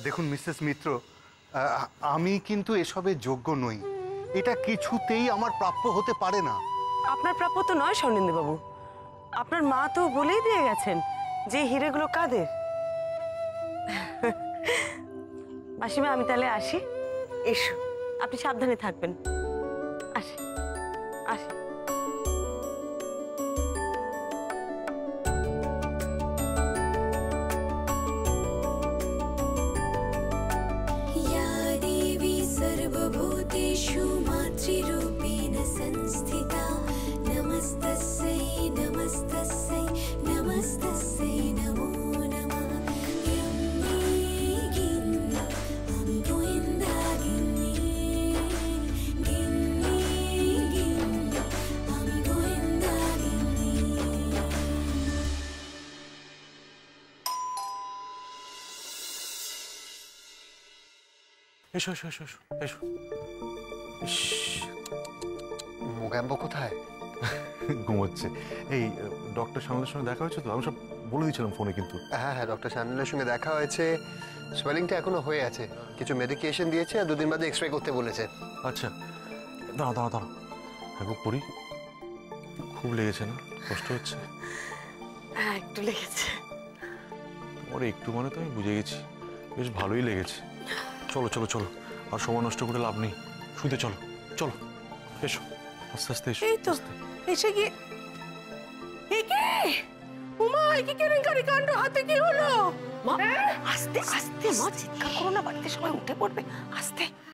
দেখুন মিসেস মিত্র, আমি কিন্তু এসবে যোগ্য নই। এটা কিছুতেই আমার প্রাপ্য হতে পারে না। আপনার প্রাপ্য তো নয় স্বর্ণেন্দুবাবু। আপনার মা তো বলেই দিয়ে গেছেন যে হিরেগুলো কাদের। মাসিমা, আমি তাহলে আসি। এসো, আপনি সাবধানে থাকবেন। আসি আসি। सर्वभूतेषु मातृरूपेण संस्थिता नमस्तस्यै नमस्तस्यै नमस्तस्यै नमो नमः। गिन्नी गिन्नी আমি গোয়েন্দা গিন্নি, गिन्नी गिन्नी আমি গোয়েন্দা গিন্নি। এসো এসো এসো এসো এসো। মোগাম্বো কোথায়? ঘুমোচ্ছে। এই ডক্টর সামলের সঙ্গে দেখা হয়েছে তো? আমি সব বলে দিয়েছিলাম ফোনে কিন্তু। হ্যাঁ হ্যাঁ, ডক্টর সান্যালের সঙ্গে দেখা হয়েছে। সোয়েলিংটা এখনো হয়ে আছে, কিছু মেডিকেশন দিয়েছে আর 2 দিন বাদে এক্সরে করতে বলেছে। আচ্ছা, দাঁড়াও দাঁড়াও দাঁড়াও, একবার পড়ি। খুব লেগেছে না? কষ্ট হচ্ছে? হ্যাঁ, একটু লেগেছে। ওরে একটু মানে তো আমি বুঝে গেছি, বেশ ভালোই লেগেছে। চলো চলো চলো, আর সময় নষ্ট করে লাভ নেই, শুতে চলো চলো। এসো আস্তে আস্তে এসো। এই তো এসে গিয়ে। উমা, কি কেলেঙ্কারি কাণ্ড! হাতে কি হলো? মা আস্তে আস্তে, মা চিৎকার করো না, বাড়িতে সবাই উঠে পড়বে। আস্তে।